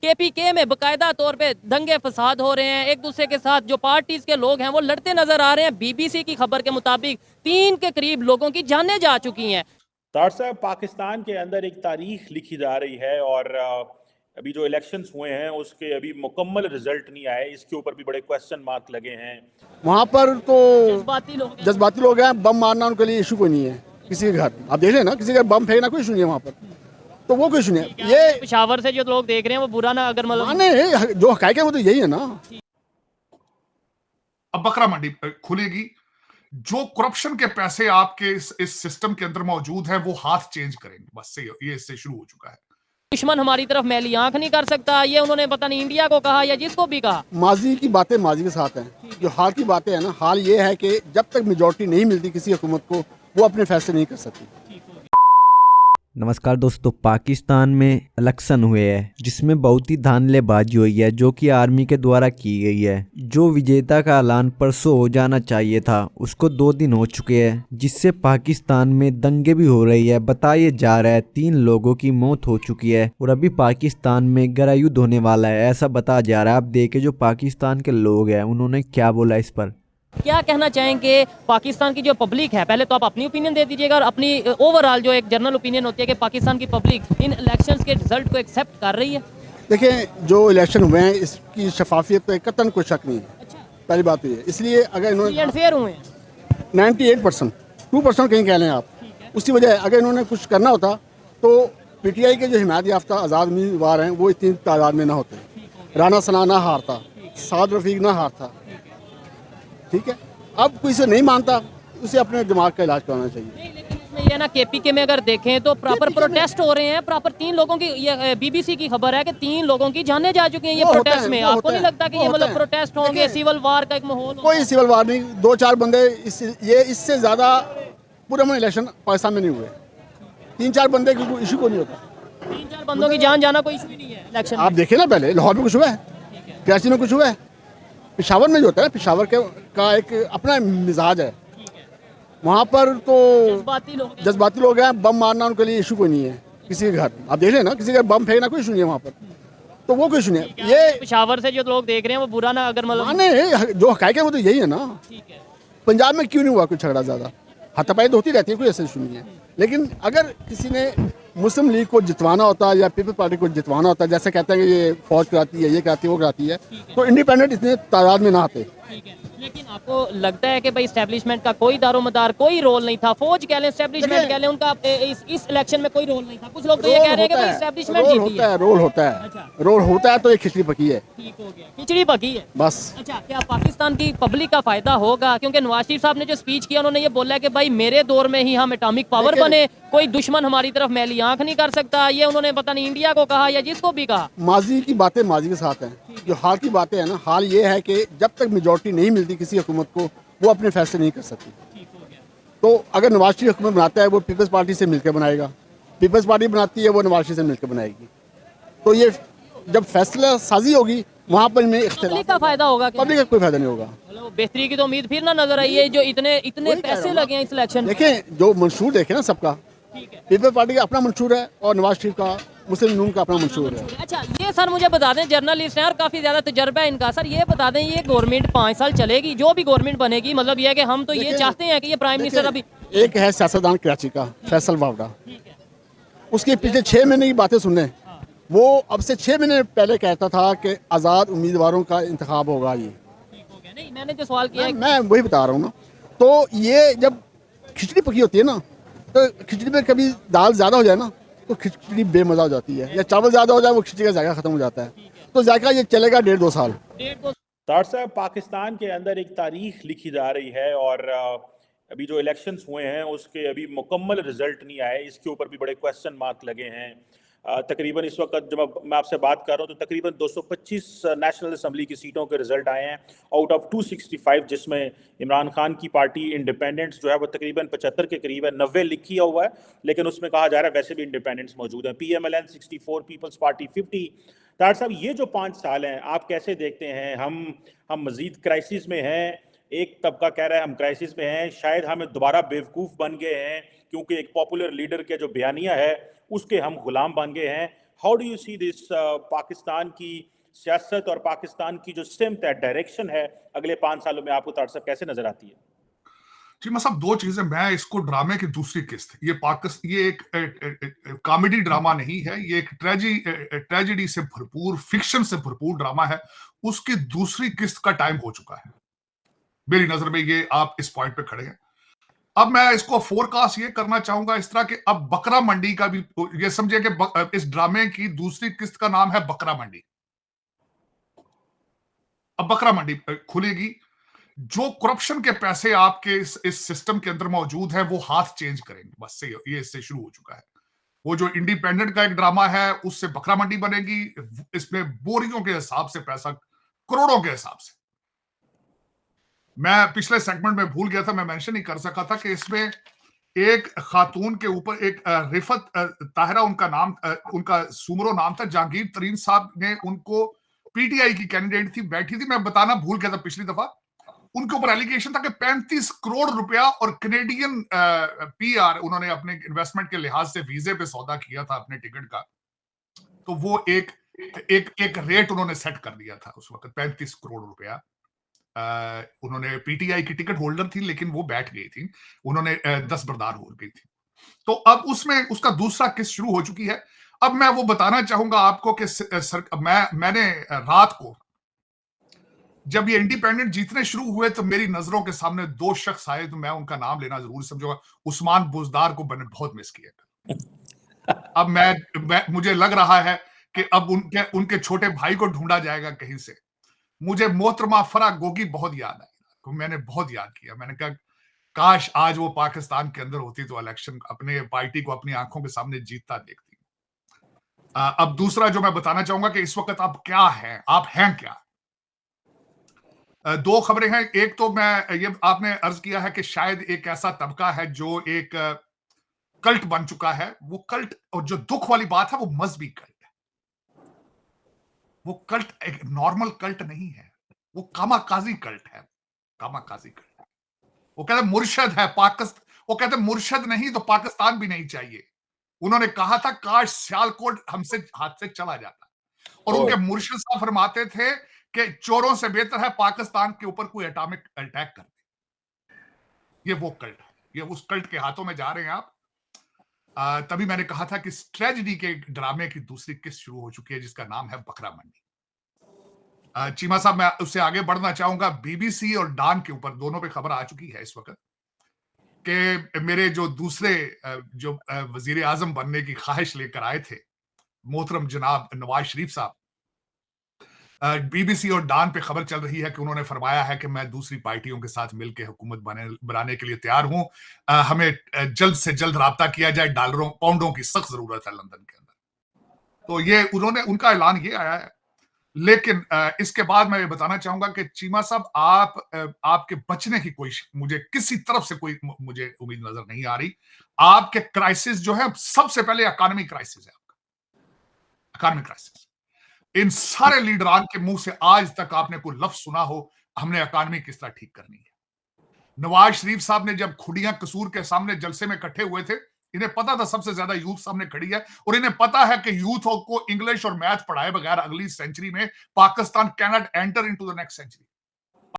KPK में बकायदा तौर पे दंगे फसाद हो रहे हैं, एक दूसरे के साथ जो पार्टीज के लोग हैं वो लड़ते नजर आ रहे हैं। बीबीसी की खबर के मुताबिक 3 के करीब लोगों की जानें जा चुकी हैं। तार साहब, पाकिस्तान के अंदर एक तारीख लिखी जा रही है और अभी जो इलेक्शंस हुए हैं उसके अभी मुकम्मल रिजल्ट नहीं आए, इसके ऊपर भी बड़े क्वेश्चन मार्क लगे हैं। वहाँ पर तो जज्बाती लोग हैं, बम मारना उनके लिए इशू कोई नहीं है। किसी के घर आप देख लें ना, किसी के घर बम फेंकना कोई इशू नहीं है वहाँ पर, तो वो कोई इशू नहीं है। ये पेशावर से जो लोग देख रहे हैं वो बुरा ना अगर मतलब नहीं, जो हकायक है वो तो यही है ना। अब बकरा मंडी खुलेगी, जो करप्शन के पैसे आपके इस सिस्टम के अंदर मौजूद है वो हाथ चेंज करेंगे, बस से ये इससे शुरू हो चुका है। दुश्मन हमारी तरफ मैली आंख नहीं कर सकता, ये उन्होंने पता नहीं इंडिया को कहा या जिसको भी कहा। माजी की बातें माजी के साथ हैं, जो हाल की बातें हैं ना, हाल ये है कि जब तक मेजॉरिटी नहीं मिलती किसी हुकूमत को, वो अपने फैसले नहीं कर सकती। नमस्कार दोस्तों, पाकिस्तान में इलेक्शन हुए हैं जिसमें बहुत ही धांधलेबाजी हुई है जो कि आर्मी के द्वारा की गई है। जो विजेता का ऐलान परसों हो जाना चाहिए था उसको 2 दिन हो चुके हैं, जिससे पाकिस्तान में दंगे भी हो रही है। बताया जा रहा है 3 लोगों की मौत हो चुकी है और अभी पाकिस्तान में गहरा युद्ध होने वाला है, ऐसा बताया जा रहा है। आप देखे जो पाकिस्तान के लोग हैं उन्होंने क्या बोला इस पर। क्या कहना चाहेंगे पाकिस्तान की जो पब्लिक है, पहले तो आप अपनी ओपिनियन दे दीजिएगा और अपनी ओवरऑल जो एक जनरल ओपिनियन होती है कि पाकिस्तान की पब्लिक इन इलेक्शंस के रिजल्ट को एक्सेप्ट कर रही है। देखिए, जो इलेक्शन हुए हैं इसकी शफाफियत पे कतन कोई शक नहीं है। अच्छा। पहली बात तो ये, इसलिए अगर इन्होंने फेयर हुए हैं 98%, 2% कहीं कह लें आप, उसकी वजह अगर इन्होंने कुछ करना होता तो पीटीआई के जो हिमायत याफ्ता आज़ाद उम्मीदवार हैं वो इतनी तादाद में ना होते, राना सना ना हारता, साद रफीक ना हारता। ठीक है, अब कोई से नहीं मानता, उसे अपने दिमाग का इलाज कराना चाहिए। लेकिन इसमें ये ना केपीके में अगर देखें तो प्रॉपर प्रोटेस्ट हो रहे हैं, प्रॉपर 3 लोगों की, ये बीबीसी की खबर है कि 3 लोगों की जानें जा चुकी हैं ये प्रोटेस्ट में। आपको नहीं लगता कि ये मतलब प्रोटेस्ट होंगे, सिविल वार का एक माहौल? कोई सिविल वार नहीं, 2-4 बंदे इससे ज्यादा पुरअमन इलेक्शन पाकिस्तान में नहीं हुए। 3-4 बंदे की इशू को नहीं होता। 3-4 बंदों की जान जाना कोई इशू ही नहीं है इलेक्शन। आप देखें ना, पहले लाहौर में कुछ हुआ है, कराची में कुछ हुआ है, पेशावर में जो होता है, पेशावर का एक अपना मिजाज है। वहाँ पर तो जज्बाती लोग हैं, बम मारना उनके लिए इशू कोई नहीं है। किसी के घर आप देख लें ना, किसी के घर बम फेंकना कोई इशू नहीं है वहाँ पर, तो वो कोई इशू नहीं है। ये पेशावर से जो लोग देख रहे हैं वो बुरा ना अगर मतलब नहीं, जो हकायक है वो तो यही है ना। पंजाब में क्यों नहीं हुआ कुछ झगड़ा, ज्यादा हाथापाई तो होती रहती है, कोई ऐसा इशू नहीं है। लेकिन अगर किसी ने मुस्लिम लीग को जितवाना होता या पीपल्स पार्टी को जितवाना होता, जैसे कहते हैं कि ये फौज कराती है, ये कराती है, वो कराती है, तो इंडिपेंडेंट इतने तादाद में ना आते। लेकिन आपको लगता है कि भाई एस्टेब्लिशमेंट का कोई दारोमदार, कोई रोल नहीं था? फौज कह लें, एस्टेब्लिशमेंट कह लें, उनका इस इलेक्शन में कोई रोल नहीं था। कुछ लोग तो ये कह रहे हैं कि भाई एस्टेब्लिशमेंट जीती है। रोल होता है, अच्छा। रोल होता है तो ये खिचड़ी पकी है। ठीक हो गया, खिचड़ी पकी है बस। अच्छा, क्या पाकिस्तान की पब्लिक का फायदा होगा? क्योंकि नवाज शरीफ साहब ने जो स्पीच किया उन्होंने ये बोला है कि भाई मेरे दौर में ही हम एटॉमिक पावर बने, कोई दुश्मन हमारी तरफ मैली आंख नहीं कर सकता, ये उन्होंने पता नहीं इंडिया को कहा या जिसको भी कहा। माजी की बातें माजी के साथ हैं, जो हाल की बातें हैं ना, हाल ये है कि जब तक मेजॉरिटी नहीं मिलती किसी हुकूमत को, वो अपने फैसले नहीं कर सकती। तो अगर नवाज शरीफ हुकूमत बनाता है वो पीपल्स पार्टी से मिलकर बनाएगा, पीपल्स पार्टी बनाती है वो नवाज शरीफ से मिलकर बनाएगी। तो ये जब फैसला साजी होगी वहाँ पर में पब्लिक का फायदा होगा? पब्लिक का कोई फायदा नहीं होगा। मतलब बेहतरी की तो उम्मीद फिर ना नजर आई है, जो इतने पैसे लगे हैं इस इलेक्शन में। देखें, जो मंशूर देखे ना सबका, पीपल्स पार्टी का अपना मंशूर है और नवाज शरीफ का, मुस्लिम नून का अपना मंशूर है। अच्छा, ये सर मुझे बता दें, जर्नलिस्ट हैं और काफी ज्यादा तजर्बा है इनका, सर ये बता दें ये गवर्नमेंट 5 साल चलेगी, जो भी गवर्नमेंट बनेगी, मतलब ये है कि हम तो ये चाहते हैं कि ये प्राइम मिनिस्टर अभी एक है सियासतदान कराची का फैसल वावड़ा, उसके पिछले 6 महीने की बातें सुनने, वो अब से 6 महीने पहले कहता था कि आज़ाद उम्मीदवारों का इंतखाब होगा। ये नहीं, मैंने जो सवाल किया मैं वही बता रहा हूँ ना। तो ये जब खिचड़ी पकी होती है ना, तो खिचड़ी में कभी दाल ज़्यादा हो जाए ना तो खिचड़ी बेमज़ा हो जाती है, या चावल ज़्यादा हो जाए वो खिचड़ी का जायका ख़त्म हो जाता है। तो जायका ये चलेगा 1.5-2 साल। तार साहब, पाकिस्तान के अंदर एक तारीख लिखी जा रही है और अभी जो इलेक्शंस हुए हैं उसके अभी मुकम्मल रिजल्ट नहीं आए, इसके ऊपर भी बड़े क्वेश्चन मार्क लगे हैं। तकरीबन इस वक्त जब मैं आपसे बात कर रहा हूँ तो तकरीबन 225 नेशनल असम्बली की सीटों के रिजल्ट आए हैं आउट ऑफ 265, जिसमें इमरान खान की पार्टी इंडिपेंडेंट्स जो है वो तकरीबन 75 के करीब है, 90 लिखा हुआ है, लेकिन उसमें कहा जा रहा है वैसे भी इंडिपेंडेंट्स मौजूद हैं। PMLN 64, पीपल्स पार्टी 50। तार साहब, ये जो 5 साल हैं आप कैसे देखते हैं? हम मजीद क्राइसिस में हैं, एक तबका कह रहा है हम क्राइसिस में हैं, शायद हम दोबारा बेवकूफ़ बन गए हैं क्योंकि एक पॉपुलर लीडर के जो बयानिया है उसके हम गुलाम बन गए हैं। How do you see this Pakistan की सियासत और पाकिस्तान की जो सिमत है, डायरेक्शन है, अगले 5 सालों में आपको तार साहब कैसे नजर आती है? जी मैं साहब दो चीजें, मैं इसको ड्रामे की दूसरी किस्त, ये एक कॉमेडी ड्रामा नहीं है, ये एक ट्रेजेडी से भरपूर, फिक्शन से भरपूर ड्रामा है। उसकी दूसरी किस्त का टाइम हो चुका है मेरी नजर में, ये आप इस पॉइंट पे खड़े हैं। अब मैं इसको फोरकास्ट ये करना चाहूंगा इस तरह के, अब बकरा मंडी का भी ये समझिए कि इस ड्रामे की दूसरी किस्त का नाम है बकरा मंडी। अब बकरा मंडी खुलेगी, जो करप्शन के पैसे आपके इस सिस्टम के अंदर मौजूद है वो हाथ चेंज करेंगे, बस से ये इससे शुरू हो चुका है। वो जो इंडिपेंडेंट का एक ड्रामा है उससे बकरा मंडी बनेगी, इसमें बोरियों के हिसाब से पैसा, करोड़ों के हिसाब से। मैं पिछले सेगमेंट में भूल गया था, मैं मेंशन नहीं कर सका था कि इसमें एक खातून के ऊपर एक रिफत ताहिरा उनका नाम, उनका सुमरो नाम था, जहांगीर तरीन साहब ने उनको, पीटीआई की कैंडिडेट थी, बैठी थी, मैं बताना भूल गया था पिछली दफा। उनके ऊपर एलिगेशन था कि 35 करोड़ रुपया और कनेडियन पीआर उन्होंने अपने इन्वेस्टमेंट के लिहाज से वीजे पे सौदा किया था अपने टिकट का, तो वो एक रेट उन्होंने सेट कर दिया था उस वक्त, 35 करोड़ रुपया। उन्होंने, पीटीआई की टिकट होल्डर थी लेकिन वो बैठ गई थी, उन्होंने दस्तबरदार हो गई थी। तो अब उसमें उसका दूसरा किस्त शुरू हो चुकी है। अब मैं वो बताना चाहूंगा आपको कि मैंने रात को जब ये इंडिपेंडेंट जीतने शुरू हुए तो मेरी नजरों के सामने दो शख्स आए, तो मैं उनका नाम लेना जरूर समझूंगा। उस्मान बुजदार को मैंने बहुत मिस किया। अब मुझे लग रहा है कि अब उनके छोटे भाई को ढूंढा जाएगा कहीं से। मुझे मोहतरमा फरा गोगी बहुत याद आई, तो मैंने बहुत याद किया। मैंने कहा काश आज वो पाकिस्तान के अंदर होती तो इलेक्शन अपने पार्टी को अपनी आंखों के सामने जीतता देखती। अब दूसरा जो मैं बताना चाहूंगा कि इस वक्त आप क्या हैं, आप हैं क्या। दो खबरें हैं। एक तो मैं ये आपने अर्ज किया है कि शायद एक ऐसा तबका है जो एक कल्ट बन चुका है। वो कल्ट, और जो दुख वाली बात है, वो मजहबी कल्ट है। वो कल्ट एक नॉर्मल कल्ट नहीं है, वो कामाकाजी कल्ट है। कामाकाजी कल्ट, वो कहते मुर्शद है पाकिस्तान, वो कहते मुर्शद नहीं तो पाकिस्तान भी नहीं चाहिए। उन्होंने कहा था काश सियालकोट हमसे हाथ से चला जाता, और उनके मुर्शिद साहब फरमाते थे कि चोरों से बेहतर है पाकिस्तान के ऊपर कोई एटॉमिक अटैक कर दे। ये वो कल्ट है, ये उस कल्ट के हाथों में जा रहे हैं आप। तभी मैंने कहा था कि ट्रेजेडी के ड्रामे की दूसरी किस्त शुरू हो चुकी है जिसका नाम है बकरा मंडी। चीमा साहब, मैं उससे आगे बढ़ना चाहूंगा। बीबीसी और डॉन के ऊपर दोनों पे खबर आ चुकी है इस वक्त कि मेरे जो दूसरे जो वजीर आजम बनने की ख्वाहिश लेकर आए थे, मोहतरम जनाब नवाज शरीफ साहब, बीबीसी और डॉन पे खबर चल रही है कि उन्होंने फरमाया है कि मैं दूसरी पार्टियों के साथ मिलकर हुकूमत बनाने के लिए तैयार हूं। हमें जल्द से जल्द राब्ता किया जाए, डॉलरों पाउंडों की सख्त जरूरत है लंदन के अंदर। तो ये उनका ऐलान ये आया है। लेकिन इसके बाद मैं ये बताना चाहूंगा कि चीमा साहब, आपके बचने की कोई, मुझे किसी तरफ से कोई मुझे उम्मीद नजर नहीं आ रही। आपके क्राइसिस जो है, सबसे पहले इकोनॉमिक क्राइसिस है आपका, इकोनॉमिक क्राइसिस। इन सारे लीडरान के मुंह से आज तक आपने कोई लफ्ज सुना हो हमने इकोनॉमी किस तरह ठीक करनी है। नवाज शरीफ साहब ने जब खुडियां कसूर के सामने जलसे में इकट्ठे हुए थे, इन्हें पता था सबसे ज्यादा यूथ सामने खड़ी है, और इन्हें पता है कि यूथ को इंग्लिश और मैथ पढ़ाए बगैर अगली सेंचुरी में Pakistan can not enter into the next century.